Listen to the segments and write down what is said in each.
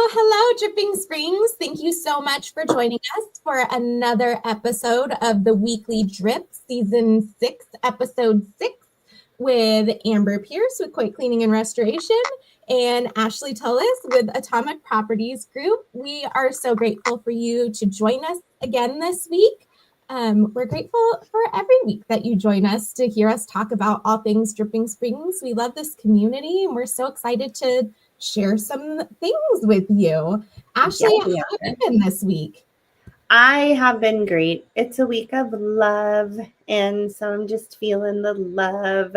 Hello, Dripping Springs. Thank you so much for joining us for another episode of the Weekly Drip, Season 6, Episode 6, with Amber Pierce with COIT Cleaning and Restoration and Ashley Tullis with Atomic Properties Group. We are so grateful for you to join us again this week. We're grateful for every week that you join us to hear us talk about all things Dripping Springs. We love this community, and we're so excited to share some things with you. Ashley, how have you been this week? I have been great. It's a week of love, and so I'm just feeling the love.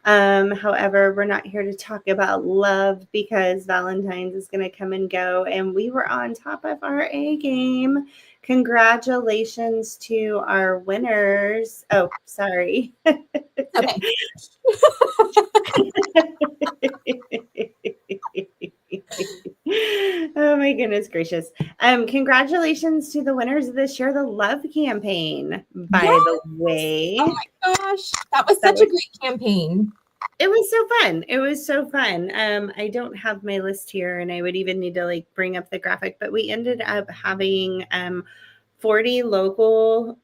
However, we're not here to talk about love because Valentine's is going to come and go, and we were on top of our A game. Congratulations to our winners. Oh, sorry. Okay. Oh my goodness gracious. Congratulations to the winners of the Share the Love campaign, by the way. Oh my gosh. That was such a great campaign. It was so fun. It was so fun. I don't have my list here, and I would even need to bring up the graphic, but we ended up having 40 local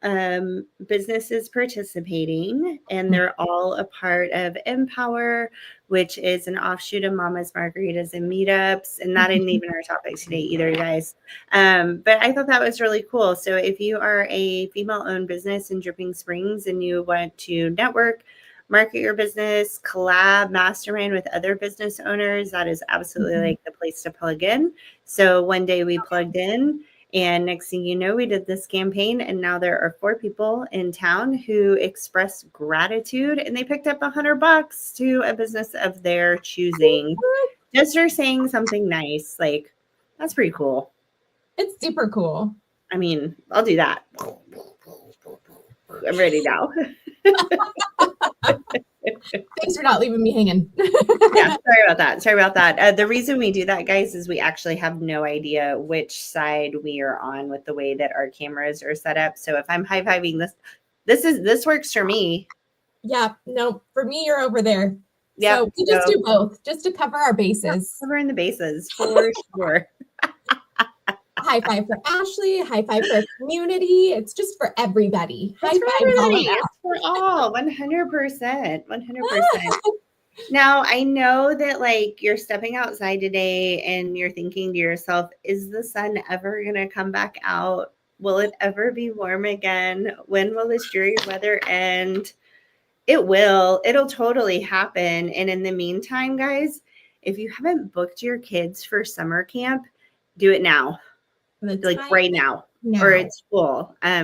businesses participating, and they're all a part of Empower, which is an offshoot of Mama's Margaritas and Meetups. And that isn't even our topic today either, guys. But I thought that was really cool. So if you are a female-owned business in Dripping Springs and you want to network, market your business, collab, mastermind with other business owners, that is absolutely the place to plug in. So one day we plugged in, and next thing you know, we did this campaign, and now there are 4 people in town who expressed gratitude, and they picked up $100 to a business of their choosing just for saying something nice. That's pretty cool. It's super cool. I mean, I'll do that. I'm ready now. Thanks for not leaving me hanging. Yeah, sorry about that. The reason we do that, guys, is we actually have no idea which side we are on with the way that our cameras are set up. So if I'm high-fiving this works for me. Yeah, no, for me, you're over there. Yeah, so we just do both, just to cover our bases. Covering the bases for sure. High five for Ashley, high five for community. It's just for everybody. High five it's for all, 100%. Now, I know that you're stepping outside today and you're thinking to yourself, is the sun ever going to come back out? Will it ever be warm again? When will this dreary weather end? It will. It'll totally happen. And in the meantime, guys, if you haven't booked your kids for summer camp, do it now. Right now. Or it's full. I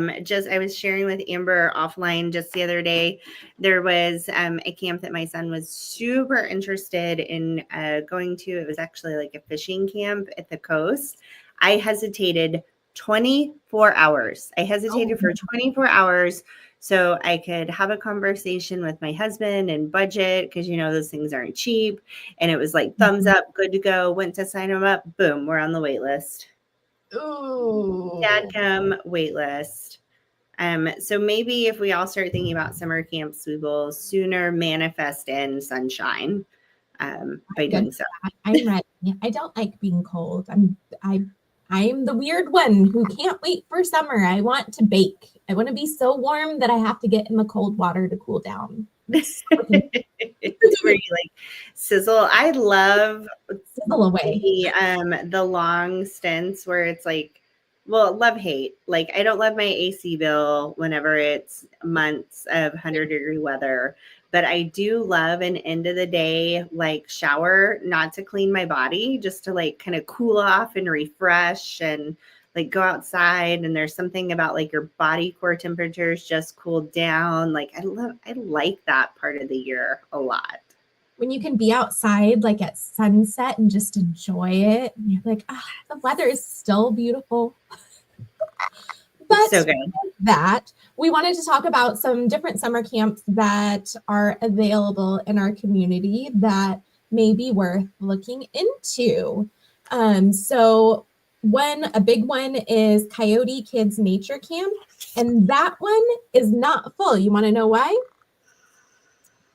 was sharing with Amber offline just the other day. There was a camp that my son was super interested in going to. It was actually a fishing camp at the coast. I hesitated 24 hours. For 24 hours so I could have a conversation with my husband and budget, because those things aren't cheap. And it was thumbs up, good to go. Went to sign him up. Boom, we're on the wait list. Ooh. Dadgum wait list. So maybe if we all start thinking about summer camps, we will sooner manifest in sunshine by doing so. I'm ready. I don't like being cold. I'm the weird one who can't wait for summer. I want to bake. I want to be so warm that I have to get in the cold water to cool down. Where you sizzle. I love sizzle away the long stints where it's love hate. I don't love my AC bill whenever it's months of 100-degree weather, but I do love an end of the day shower, not to clean my body, just to kind of cool off and refresh and go outside. And there's something about your body core temperatures just cooled down. I like that part of the year a lot. When you can be outside at sunset and just enjoy it, and you're the weather is still beautiful. But so good. That we wanted to talk about some different summer camps that are available in our community that may be worth looking into. So a big one is Coyote Kids Nature Camp, and that one is not full. You want to know why?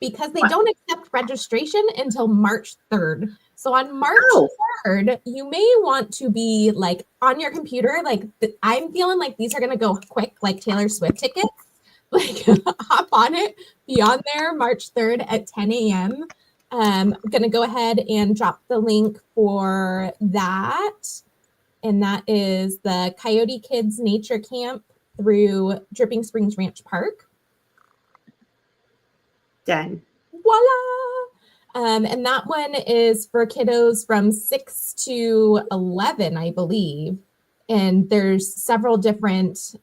Because they don't accept registration until March 3rd. So on March 3rd, you may want to be like on your computer. Like I'm feeling like these are going to go quick, like Taylor Swift tickets. Like hop on it, be on there March 3rd at 10 a.m. I'm going to go ahead and drop the link for that. And that is the Coyote Kids Nature Camp through Dripping Springs Ranch Park. Done. Voila! And that one is for kiddos from 6 to 11, I believe. And there's several different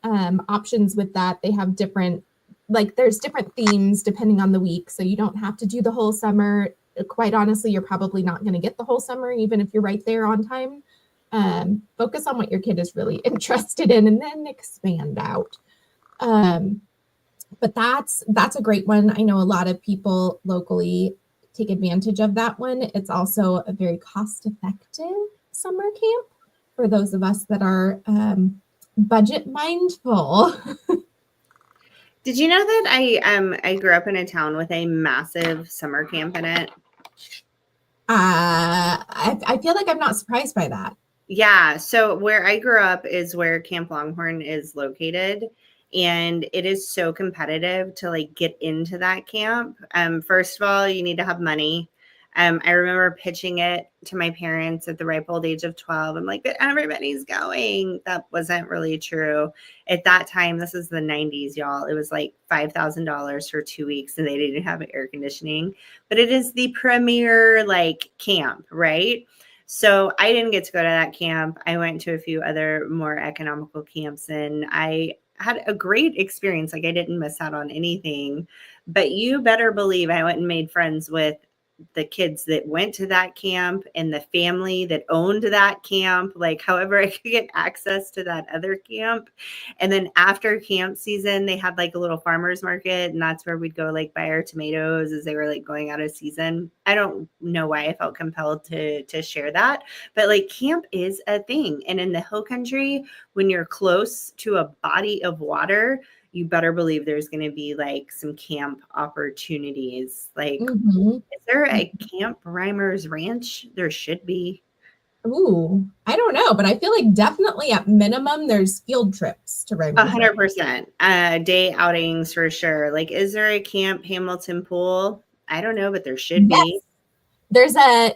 options with that. They have different, like there's different themes depending on the week. So you don't have to do the whole summer. Quite honestly, you're probably not going to get the whole summer, even if you're right there on time. Focus on what your kid is really interested in and then expand out. But that's a great one. I know a lot of people locally take advantage of that one. It's also a very cost-effective summer camp for those of us that are budget mindful. Did you know that I grew up in a town with a massive summer camp in it? I feel like I'm not surprised by that. Yeah. So where I grew up is where Camp Longhorn is located. And it is so competitive to like get into that camp. First of all, you need to have money. I remember pitching it to my parents at the ripe old age of 12. I'm like, but everybody's going. That wasn't really true. At that time, this is the 90s, y'all. It was like $5,000 for 2 weeks and they didn't have air conditioning. But it is the premier like camp, right? So I didn't get to go to that camp. I went to a few other more economical camps and I had a great experience. Like I didn't miss out on anything, but you better believe I went and made friends with the kids that went to that camp and the family that owned that camp, like however I could get access to that other camp. And then after camp season, they had like a little farmer's market and that's where we'd go like buy our tomatoes as they were like going out of season. I don't know why I felt compelled to share that, but like camp is a thing. And in the hill country, when you're close to a body of water, you better believe there's going to be like some camp opportunities. Like, is there a Camp Reimers Ranch? There should be. Ooh, I don't know, but I feel like definitely at minimum there's field trips to Reimers. 100%. Day outings for sure. Like, is there a Camp Hamilton Pool? I don't know, but there should be. There's a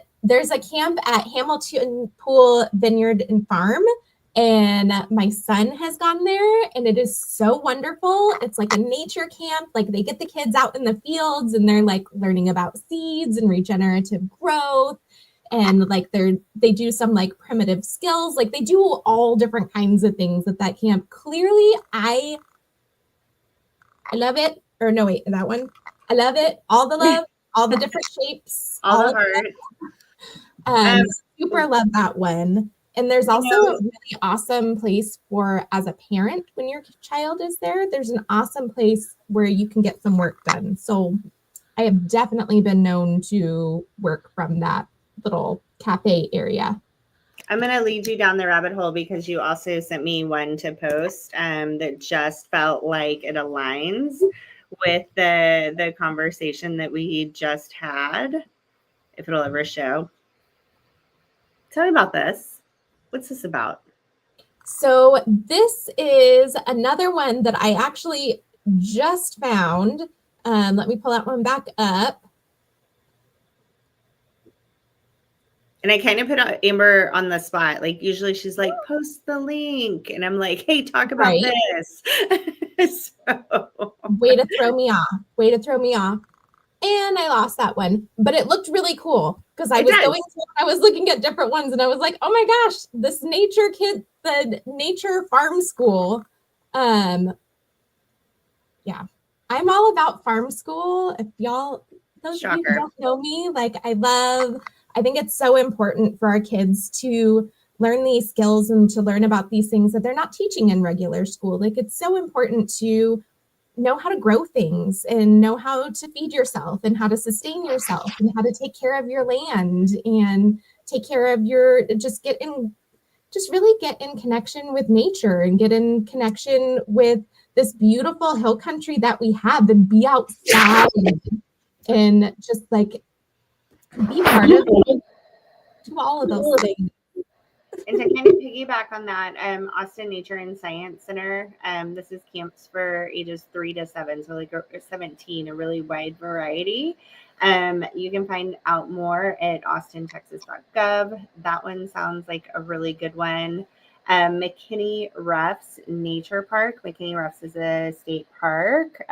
camp at Hamilton Pool Vineyard and Farm. And my son has gone there and it is so wonderful. It's like a nature camp. Like they get the kids out in the fields and they're like learning about seeds and regenerative growth. And like they do some like primitive skills. Like they do all different kinds of things at that camp. Clearly, I love it. Or no, wait, that one. I love it. All the love, all the different shapes. All the heart. Super love that one. And there's also a really awesome place for, as a parent, when your child is there, there's an awesome place where you can get some work done. So I have definitely been known to work from that little cafe area. I'm going to lead you down the rabbit hole because you also sent me one to post that just felt like it aligns with the conversation that we just had, if it'll ever show. Tell me about this. What's this about? So this is another one that I actually just found. Let me pull that one back up. And I kind of put Amber on the spot. Like usually she's like, post the link. And I'm like, hey, talk about this. So. Way to throw me off. And I lost that one, but it looked really cool because I was looking at different ones and I was like, oh my gosh, this nature kid, the nature farm school. Yeah, I'm all about farm school. If those of you who don't know me, like I think it's so important for our kids to learn these skills and to learn about these things that they're not teaching in regular school. Like it's so important to know how to grow things and know how to feed yourself and how to sustain yourself and how to take care of your land and take care of just really get in connection with nature and get in connection with this beautiful hill country that we have and be outside and just like be part of it. Do all of those things. And to kind of piggyback on that, Austin Nature and Science Center, this is camps for ages 3 to 7, so like 17, a really wide variety. You can find out more at austintexas.gov. That one sounds like a really good one. McKinney Ruffs Nature Park. McKinney Ruffs is a state park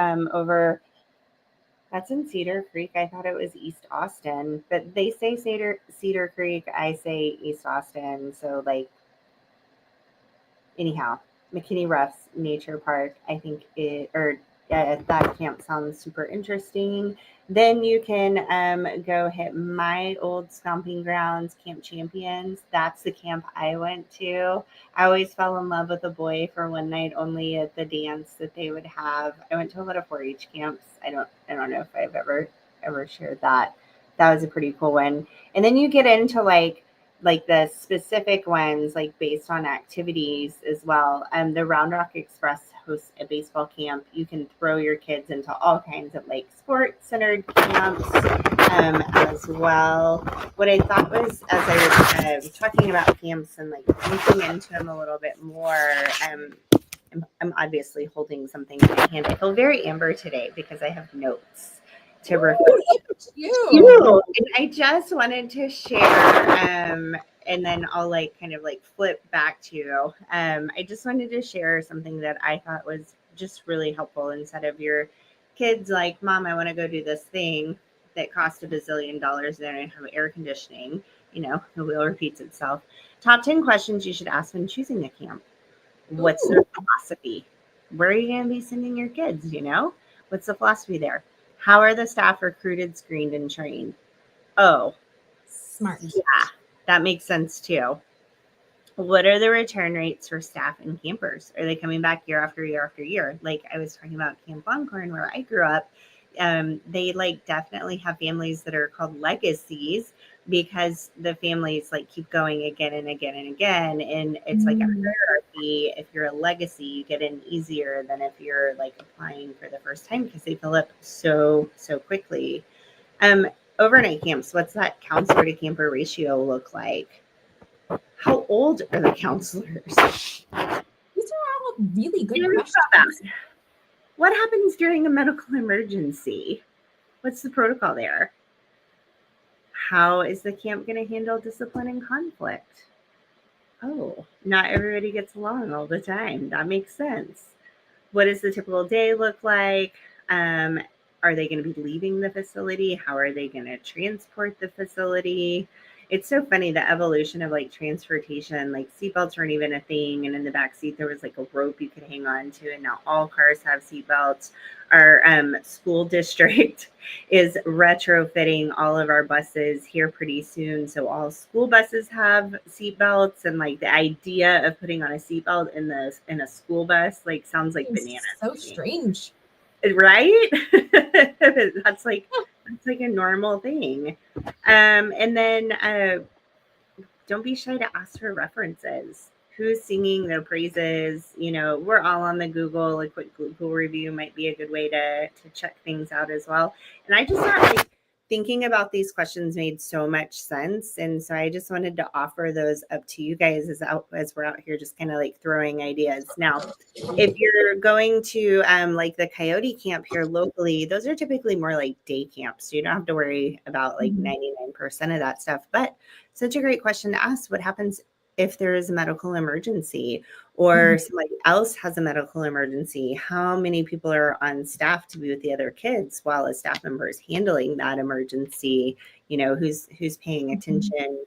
that's in Cedar Creek. I thought it was East Austin, but they say Cedar Creek. I say East Austin. So like, anyhow, McKinney Ruffs Nature Park. I think that camp sounds super interesting. Then you can go hit my old stomping grounds, Camp Champions. That's the camp I went to. I always fell in love with a boy for one night only at the dance that they would have. I went to a lot of 4-H camps. I don't know if I've ever shared that. That was a pretty cool one. And then you get into like the specific ones, like based on activities as well. The Round Rock Express hosts a baseball camp. You can throw your kids into all kinds of like sports-centered camps as well. What I thought was, as I was talking about camps and like looking into them a little bit more, I'm obviously holding something in my hand. I feel very Amber today because I have notes to refer to. And I just wanted to share, and then I'll like kind of like flip back to you. I just wanted to share something that I thought was just really helpful instead of your kids like, Mom, I want to go do this thing that cost $1 bazillion and I don't have air conditioning. You know, the wheel repeats itself. Top 10 questions you should ask when choosing a camp. What's their philosophy? Where are you going to be sending your kids? You know, what's the philosophy there? How are the staff recruited, screened, and trained? Oh, smart. Yeah, that makes sense too. What are the return rates for staff and campers? Are they coming back year after year after year? Like I was talking about Camp Longhorn where I grew up. They like definitely have families that are called legacies because the families like keep going again and again and again. And it's like a hierarchy. If you're a legacy, you get in easier than if you're like applying for the first time because they fill up so quickly. Overnight camps, what's that counselor to camper ratio look like? How old are the counselors? These are all really good questions. What happens during a medical emergency? What's the protocol there? How is the camp going to handle discipline and conflict? Oh, not everybody gets along all the time. That makes sense. What does the typical day look like? Are they going to be leaving the facility? How are they going to transport the facility? It's so funny, the evolution of like transportation, like seatbelts weren't even a thing. And in the back seat, there was like a rope you could hang on to. And now all cars have seatbelts. Our school district is retrofitting all of our buses here pretty soon. So all school buses have seatbelts, and like the idea of putting on a seatbelt in a school bus, like sounds like bananas. So strange. Right? That's like a normal thing. And then don't be shy to ask for references. Who's singing their praises? You know, we're all on the Google. A quick Google review might be a good way to check things out as well. And I just thought like thinking about these questions made so much sense. And so I just wanted to offer those up to you guys as we're out here just kind of like throwing ideas. Now, if you're going to like the Coyote camp here locally, those are typically more like day camps. So you don't have to worry about like 99% of that stuff. But such a great question to ask. What happens if there is a medical emergency or somebody else has a medical emergency? How many people are on staff to be with the other kids while a staff member is handling that emergency? You know, who's paying attention?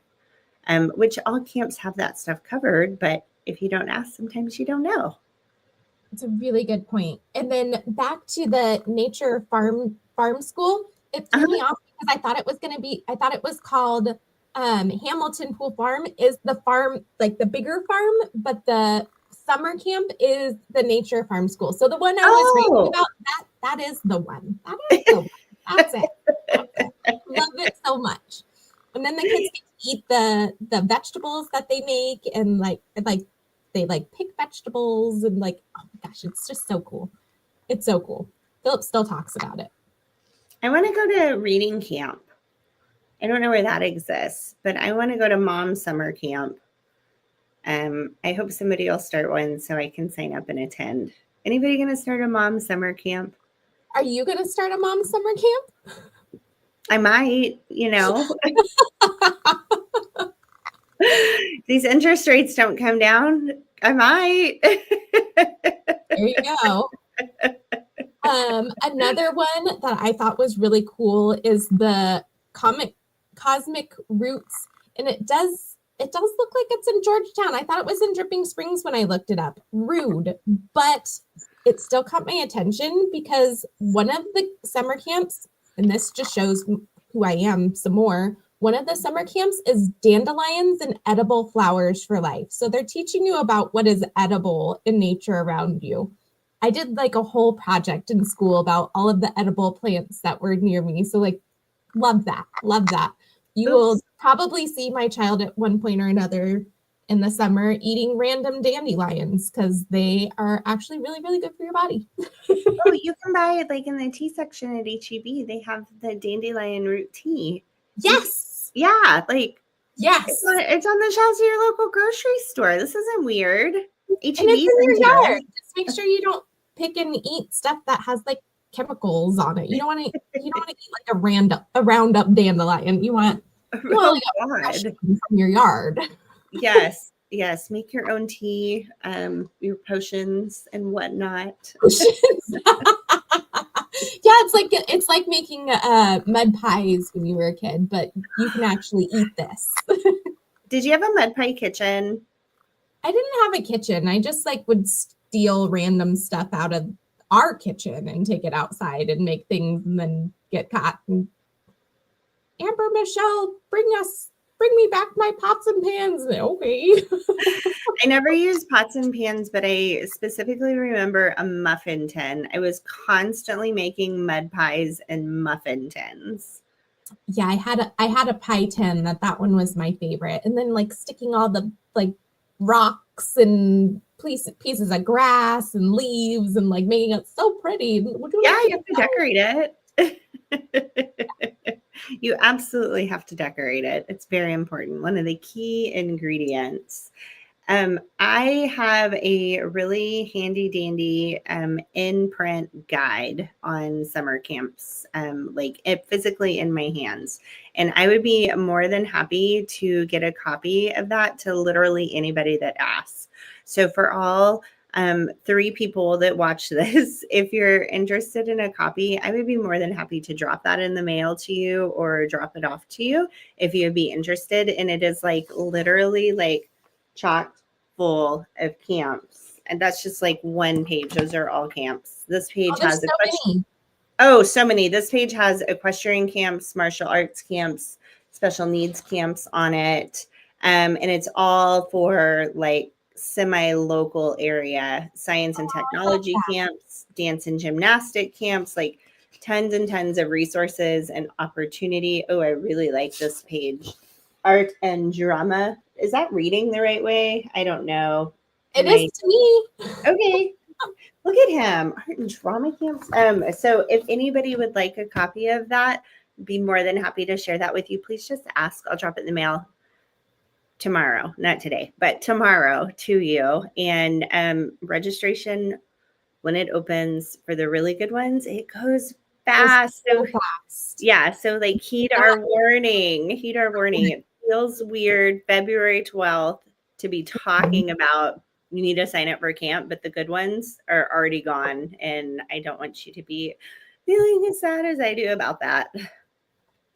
Which all camps have that stuff covered, but if you don't ask, sometimes you don't know. It's a really good point. And then back to the nature farm school, it threw me off because I thought it was called Hamilton Pool Farm is the farm, like the bigger farm, but the summer camp is the nature farm school. So the one I was reading about, that is the one. That is the one. That's it. Love it so much. And then the kids get to eat the vegetables that they make, and they like pick vegetables, and like, oh my gosh, it's just so cool. It's so cool. Philip still talks about it. I want to go to reading camp. I don't know where that exists, but I want to go to mom's summer camp. I hope somebody will start one so I can sign up and attend. Anybody going to start a mom's summer camp? Are you going to start a mom summer camp? I might, you know. These interest rates don't come down. I might. There you go. Another one that I thought was really cool is the Cosmic Roots, and it does look like it's in Georgetown. I thought it was in Dripping Springs when I looked it up. Rude, but it still caught my attention because one of the summer camps, and this just shows who I am some more. One of the summer camps is dandelions and edible flowers for life. So they're teaching you about what is edible in nature around you. I did like a whole project in school about all of the edible plants that were near me. So like, love that. Love that. You will probably see my child at one point or another in the summer eating random dandelions because they are actually really, really good for your body. Oh, you can buy it like in the tea section at HEB. They have the dandelion root tea. Yes. Yeah, like yes. It's on the shelves of your local grocery store. This isn't weird. HEB's in your yard. Just make sure you don't pick and eat stuff that has like chemicals on it. You don't want to eat like a roundup dandelion. You want fresh from your yard. Yes. Make your own tea, your potions and whatnot. Yeah, it's like making mud pies when you were a kid, but you can actually eat this. Did you have a mud pie kitchen? I didn't have a kitchen. I just like would steal random stuff out of our kitchen and take it outside and make things and then get caught. And Amber, Michelle, bring me back my pots and pans. Okay. I never used pots and pans, but I specifically remember a muffin tin. I was constantly making mud pies and muffin tins. Yeah, I had a pie tin that one was my favorite. And then like sticking all the like rocks and pieces of grass and leaves and like making it so pretty. Yeah, you have to decorate it. You absolutely have to decorate it. It's very important. One of the key ingredients. I have a really handy dandy in print guide on summer camps, like it physically in my hands. And I would be more than happy to get a copy of that to literally anybody that asks. So for all 3 people that watch this, if you're interested in a copy, I would be more than happy to drop that in the mail to you or drop it off to you if you would be interested. And it is like literally like chock full of camps, and that's just like one page. Those are all camps. This page has so many. This page has equestrian camps, martial arts camps, special needs camps on it, and it's all for like semi-local area science and technology camps, dance and gymnastic camps, like tons and tons of resources and opportunity. Oh, I really like this page. Art and drama. Is that reading the right way? I don't know. It is to me. Okay. Look at him. Art and drama camps. So if anybody would like a copy of that, be more than happy to share that with you. Please just ask. I'll drop it in the mail tomorrow. Not today, but tomorrow to you. And registration, when it opens for the really good ones, it goes fast. So fast. Yeah. So like heed our warning. It feels weird February 12th to be talking about you need to sign up for camp, but the good ones are already gone. And I don't want you to be feeling as sad as I do about that.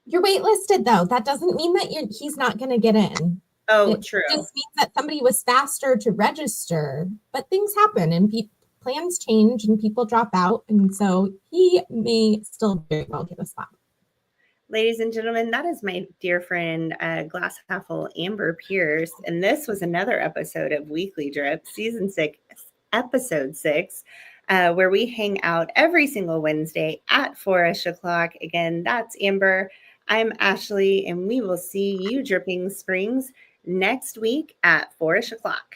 You're waitlisted though. That doesn't mean that he's not going to get in. Oh, true. It just means that somebody was faster to register, but things happen and plans change and people drop out. And so he may still very well get a spot. Ladies and gentlemen, that is my dear friend, glass half full Amber Pierce. And this was another episode of Weekly Drip, season 6, episode 6, where we hang out every single Wednesday at 4-ish o'clock. Again, that's Amber. I'm Ashley, and we will see you Dripping Springs next week at 4-ish o'clock.